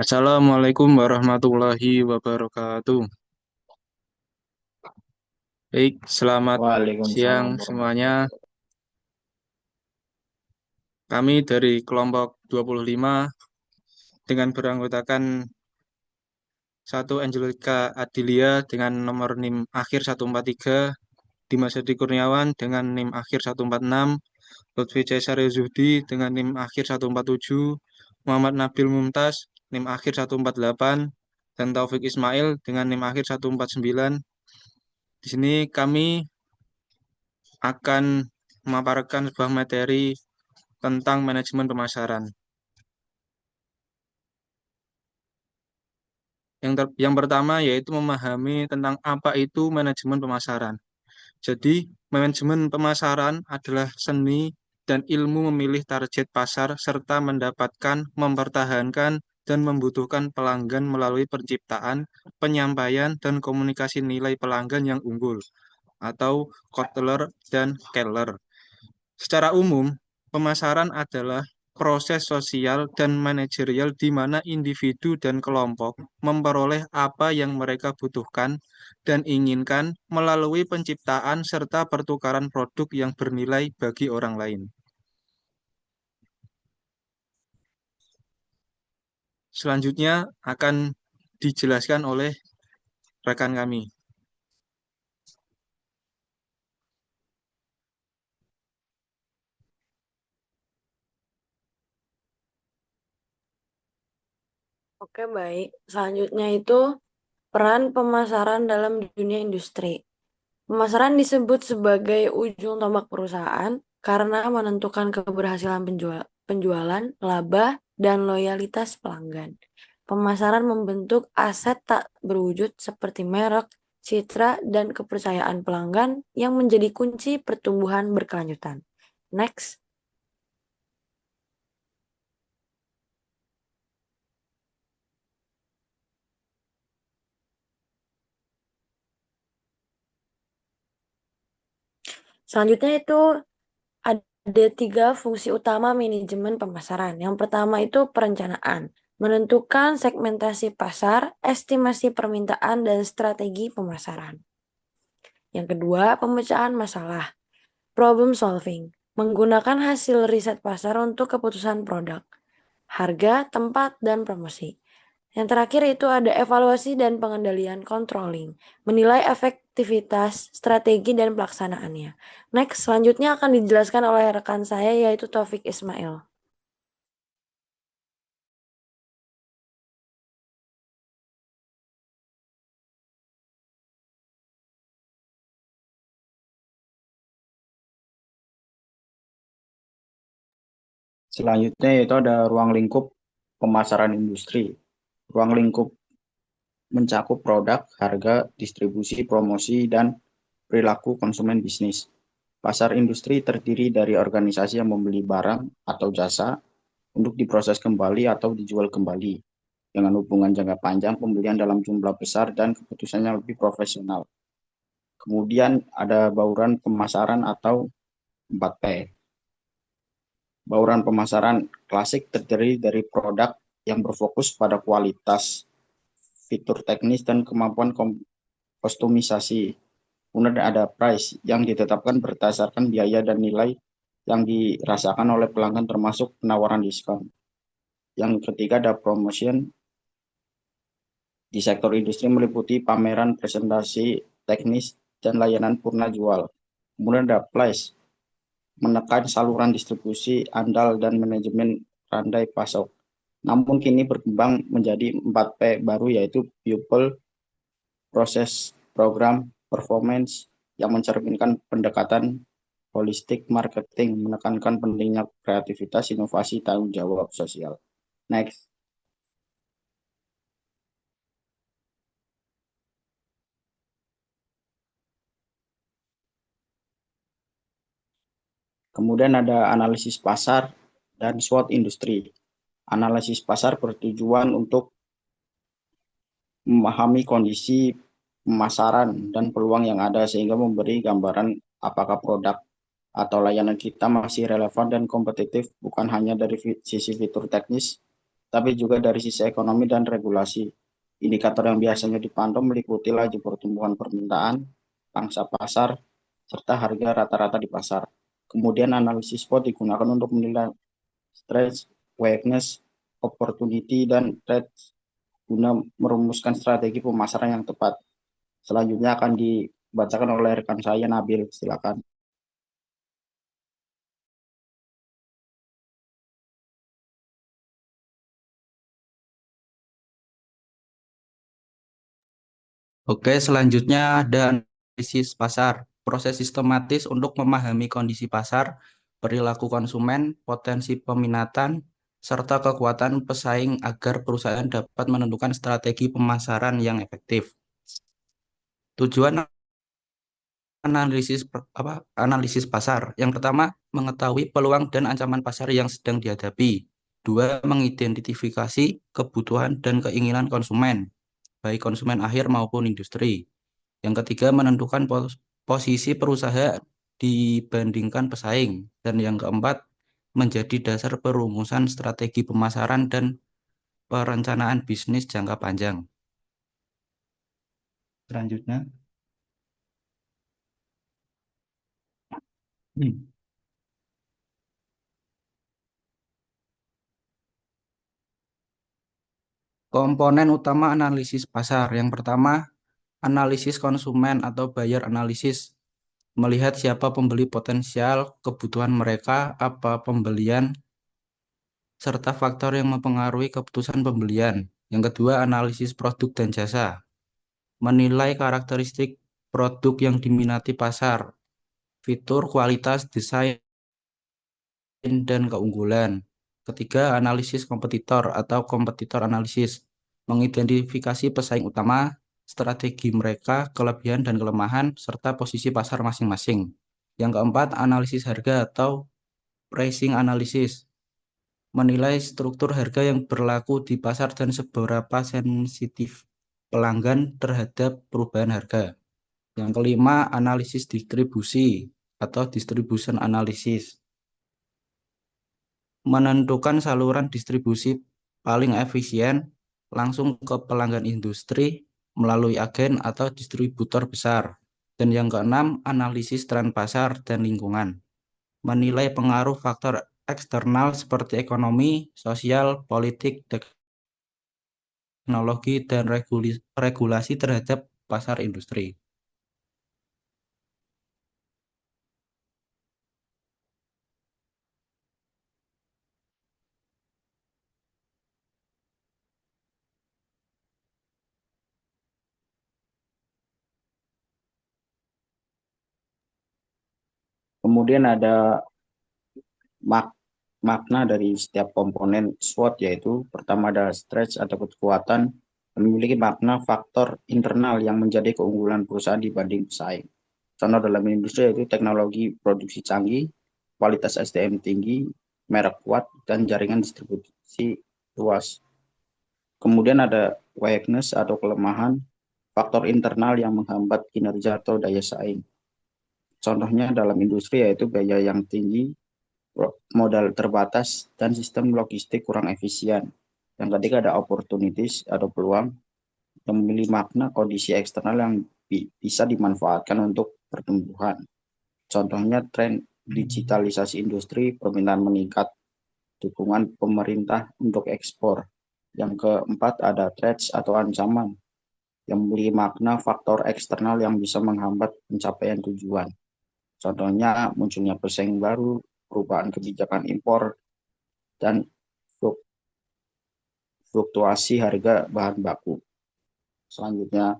Assalamualaikum warahmatullahi wabarakatuh. Baik, selamat siang Waalaikumsalam semuanya. warahmatullahi wabarakatuh. Kami dari kelompok 25 dengan beranggotakan satu Angelika Adilia dengan nomor NIM akhir 143, Dimas Edi Kurniawan dengan NIM akhir 146, Lutfi Caesar Yazudi dengan NIM akhir 147, Muhammad Nabil Mumtaz NIM akhir 148, dan Taufik Ismail dengan NIM akhir 149. Di sini kami akan memaparkan sebuah materi tentang manajemen pemasaran. Yang pertama yaitu memahami tentang apa itu manajemen pemasaran. Jadi, manajemen pemasaran adalah seni dan ilmu memilih target pasar serta mendapatkan, mempertahankan, dan membutuhkan pelanggan melalui penciptaan, penyampaian, dan komunikasi nilai pelanggan yang unggul atau Kotler dan Keller. Secara umum, pemasaran adalah proses sosial dan manajerial di mana individu dan kelompok memperoleh apa yang mereka butuhkan dan inginkan melalui penciptaan serta pertukaran produk yang bernilai bagi orang lain. Selanjutnya akan dijelaskan oleh rekan kami. Oke, baik. Selanjutnya itu peran pemasaran dalam dunia industri. Pemasaran disebut sebagai ujung tombak perusahaan karena menentukan keberhasilan penjualan, laba, dan loyalitas pelanggan. Pemasaran membentuk aset tak berwujud seperti merek, citra, dan kepercayaan pelanggan yang menjadi kunci pertumbuhan berkelanjutan. Next. Selanjutnya itu ada tiga fungsi utama manajemen pemasaran. Yang pertama itu perencanaan, menentukan segmentasi pasar, estimasi permintaan, dan strategi pemasaran. Yang kedua, pemecahan masalah, problem solving, menggunakan hasil riset pasar untuk keputusan produk, harga, tempat, dan promosi. Yang terakhir itu ada evaluasi dan pengendalian controlling, menilai efektivitas, strategi, dan pelaksanaannya. Next, selanjutnya akan dijelaskan oleh rekan saya yaitu Taufik Ismail. Selanjutnya yaitu ada ruang lingkup pemasaran industri. Ruang lingkup mencakup produk, harga, distribusi, promosi, dan perilaku konsumen bisnis. Pasar industri terdiri dari organisasi yang membeli barang atau jasa untuk diproses kembali atau dijual kembali dengan hubungan jangka panjang, pembelian dalam jumlah besar, dan keputusannya lebih profesional. Kemudian ada bauran pemasaran atau 4P. Bauran pemasaran klasik terdiri dari produk yang berfokus pada kualitas, fitur teknis, dan kemampuan kostumisasi. Kemudian ada price yang ditetapkan berdasarkan biaya dan nilai yang dirasakan oleh pelanggan termasuk penawaran diskon. Yang ketiga ada promotion di sektor industri meliputi pameran, presentasi teknis, dan layanan purna jual. Kemudian ada place, menekan saluran distribusi andal dan manajemen rantai pasok. Namun kini berkembang menjadi 4P baru yaitu people, proses, program, performance yang mencerminkan pendekatan holistik marketing, menekankan pentingnya kreativitas, inovasi, tanggung jawab sosial. Next. Kemudian ada analisis pasar dan SWOT industri. Analisis pasar bertujuan untuk memahami kondisi pemasaran dan peluang yang ada sehingga memberi gambaran apakah produk atau layanan kita masih relevan dan kompetitif bukan hanya dari sisi fitur teknis tapi juga dari sisi ekonomi dan regulasi. Indikator yang biasanya dipantau meliputi laju pertumbuhan permintaan, pangsa pasar, serta harga rata-rata di pasar. Kemudian analisis SWOT digunakan untuk menilai stress, weakness, opportunity, dan threat guna merumuskan strategi pemasaran yang tepat. Selanjutnya akan dibacakan oleh rekan saya, Nabil. Silakan. Oke, selanjutnya ada analisis pasar. Proses sistematis untuk memahami kondisi pasar, perilaku konsumen, potensi peminatan, serta kekuatan pesaing agar perusahaan dapat menentukan strategi pemasaran yang efektif. Tujuan analisis pasar. Yang pertama, mengetahui peluang dan ancaman pasar yang sedang dihadapi. Dua, mengidentifikasi kebutuhan dan keinginan konsumen, baik konsumen akhir maupun industri. Yang ketiga, menentukan posisi perusahaan dibandingkan pesaing. Dan yang keempat, menjadi dasar perumusan strategi pemasaran dan perencanaan bisnis jangka panjang. Selanjutnya. Komponen utama analisis pasar. Yang pertama, analisis konsumen atau buyer analisis. Melihat siapa pembeli potensial, kebutuhan mereka, apa pembelian, serta faktor yang mempengaruhi keputusan pembelian. Yang kedua, analisis produk dan jasa. Menilai karakteristik produk yang diminati pasar, fitur, kualitas, desain, dan keunggulan. Ketiga, analisis kompetitor atau kompetitor analisis. Mengidentifikasi pesaing utama, strategi mereka, kelebihan dan kelemahan, serta posisi pasar masing-masing. Yang keempat, analisis harga atau pricing analysis. Menilai struktur harga yang berlaku di pasar dan seberapa sensitif pelanggan terhadap perubahan harga. Yang kelima, analisis distribusi atau distribution analysis. Menentukan saluran distribusi paling efisien langsung ke pelanggan industri melalui agen atau distributor besar. Dan yang keenam, analisis tren pasar dan lingkungan. Menilai pengaruh faktor eksternal seperti ekonomi, sosial, politik, teknologi, dan regulasi terhadap pasar industri. Kemudian ada makna dari setiap komponen SWOT, yaitu pertama ada strength atau kekuatan, memiliki makna faktor internal yang menjadi keunggulan perusahaan dibanding pesaing. Contoh dalam industri yaitu teknologi produksi canggih, kualitas SDM tinggi, merek kuat, dan jaringan distribusi luas. Kemudian ada weakness atau kelemahan, faktor internal yang menghambat kinerja atau daya saing. Contohnya dalam industri yaitu biaya yang tinggi, modal terbatas, dan sistem logistik kurang efisien. Yang ketiga ada opportunities atau peluang yang memiliki makna kondisi eksternal yang bisa dimanfaatkan untuk pertumbuhan. Contohnya tren digitalisasi industri, permintaan meningkat, dukungan pemerintah untuk ekspor. Yang keempat ada threats atau ancaman yang memiliki makna faktor eksternal yang bisa menghambat pencapaian tujuan. Contohnya munculnya pesaing baru, perubahan kebijakan impor, dan fluktuasi harga bahan baku. Selanjutnya,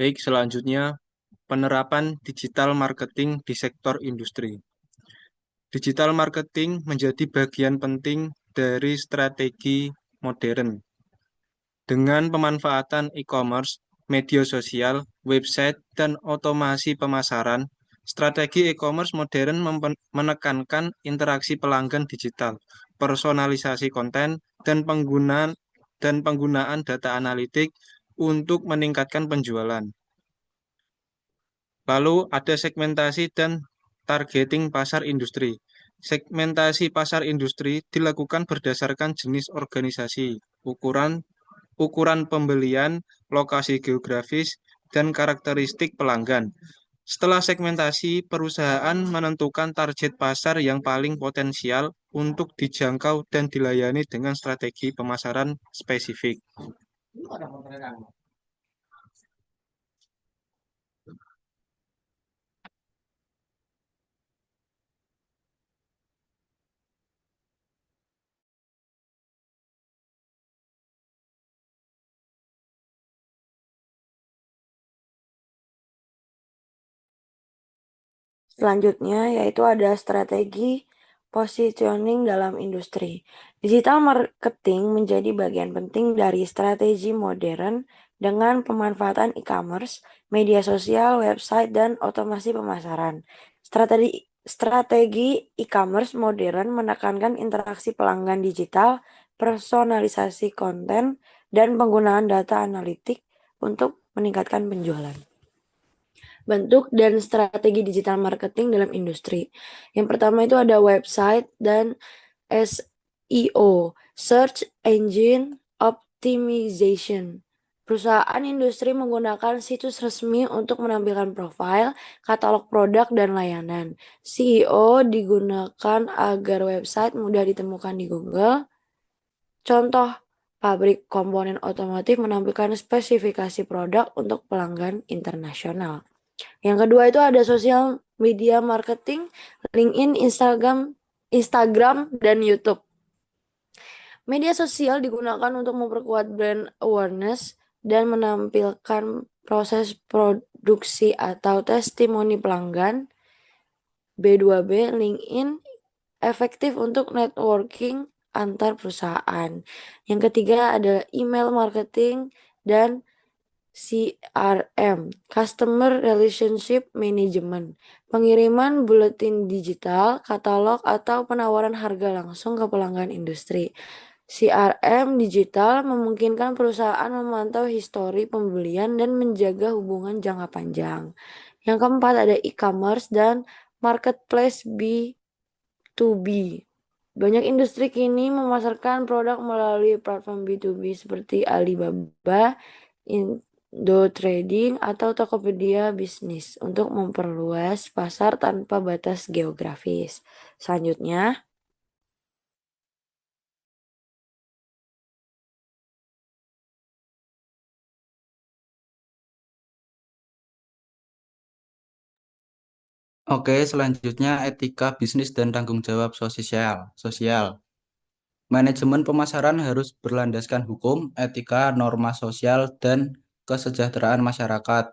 Baik, selanjutnya penerapan digital marketing di sektor industri. Digital marketing menjadi bagian penting dari strategi modern. Dengan pemanfaatan e-commerce, media sosial, website, dan otomasi pemasaran, strategi e-commerce modern menekankan interaksi pelanggan digital, personalisasi konten, dan penggunaan dan penggunaan data analitik untuk meningkatkan penjualan. Lalu ada segmentasi dan targeting pasar industri. Segmentasi pasar industri dilakukan berdasarkan jenis organisasi, ukuran pembelian, lokasi geografis, dan karakteristik pelanggan. Setelah segmentasi, perusahaan menentukan target pasar yang paling potensial untuk dijangkau dan dilayani dengan strategi pemasaran spesifik. Selanjutnya yaitu ada strategi positioning dalam industri. Digital marketing menjadi bagian penting dari strategi modern dengan pemanfaatan e-commerce, media sosial, website, dan otomasi pemasaran. Strategi e-commerce modern menekankan interaksi pelanggan digital, personalisasi konten, dan penggunaan data analitik untuk meningkatkan penjualan. Bentuk dan strategi digital marketing dalam industri. Yang pertama itu ada website dan SEO, Search Engine Optimization. Perusahaan industri menggunakan situs resmi untuk menampilkan profil, katalog produk, dan layanan. SEO digunakan agar website mudah ditemukan di Google. Contoh, pabrik komponen otomotif menampilkan spesifikasi produk untuk pelanggan internasional. Yang kedua itu ada sosial media marketing, LinkedIn, Instagram, dan YouTube. Media sosial digunakan untuk memperkuat brand awareness dan menampilkan proses produksi atau testimoni pelanggan. B2B, LinkedIn efektif untuk networking antar perusahaan. Yang ketiga ada email marketing dan CRM, Customer Relationship Management, pengiriman buletin digital, katalog, atau penawaran harga langsung ke pelanggan industri. CRM digital memungkinkan perusahaan memantau histori pembelian dan menjaga hubungan jangka panjang. Yang keempat ada e-commerce dan marketplace B2B. Banyak industri kini memasarkan produk melalui platform B2B seperti Alibaba, Trading atau Tokopedia bisnis untuk memperluas pasar tanpa batas geografis. Selanjutnya, Oke, selanjutnya etika bisnis dan tanggung jawab sosial. Manajemen pemasaran harus berlandaskan hukum, etika, norma sosial, dan kesejahteraan masyarakat.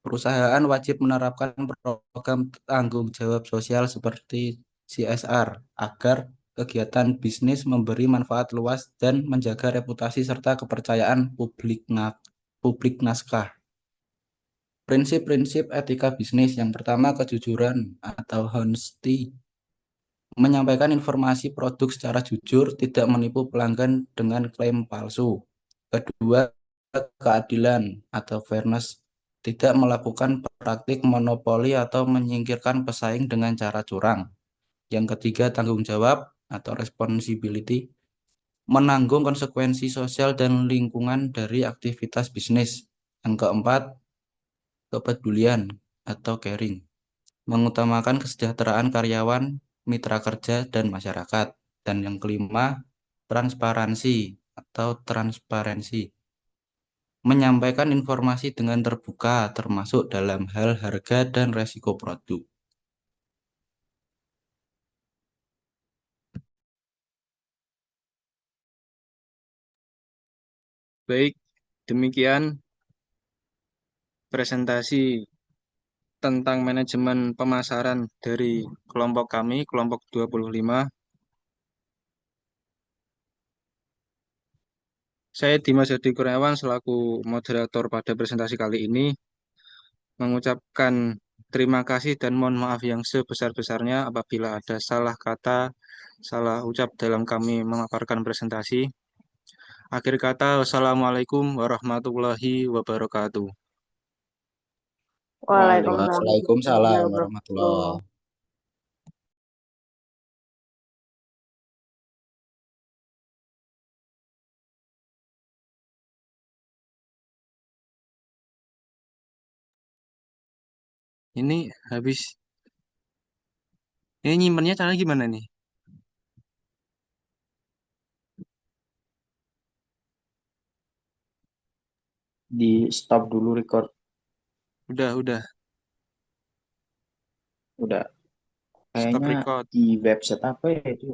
Perusahaan wajib menerapkan program tanggung jawab sosial seperti CSR agar kegiatan bisnis memberi manfaat luas dan menjaga reputasi serta kepercayaan publik naskah. Prinsip-prinsip etika bisnis yang pertama kejujuran atau honesty. Menyampaikan informasi produk secara jujur, tidak menipu pelanggan dengan klaim palsu. Kedua, keadilan atau fairness. Tidak melakukan praktik monopoli atau menyingkirkan pesaing dengan cara curang. Yang ketiga, tanggung jawab atau responsibility. Menanggung konsekuensi sosial dan lingkungan dari aktivitas bisnis. Yang keempat, kepedulian atau caring. Mengutamakan kesejahteraan karyawan, mitra kerja, dan masyarakat. Dan yang kelima, transparansi. Menyampaikan informasi dengan terbuka, termasuk dalam hal harga dan resiko produk. Baik, demikian presentasi tentang manajemen pemasaran dari kelompok kami, kelompok 25. Saya Dimas Hadi Kurniawan selaku moderator pada presentasi kali ini mengucapkan terima kasih dan mohon maaf yang sebesar-besarnya apabila ada salah kata, salah ucap dalam kami memaparkan presentasi. Akhir kata, wassalamualaikum warahmatullahi wabarakatuh. Waalaikumsalam warahmatullahi Waalaikumsalam wabarakatuh. warahmatullahi. Ini habis. Ini nyimpennya cara gimana nih? Di stop dulu record. Udah. Udah. Stop Kayaknya record. di website apa ya itu?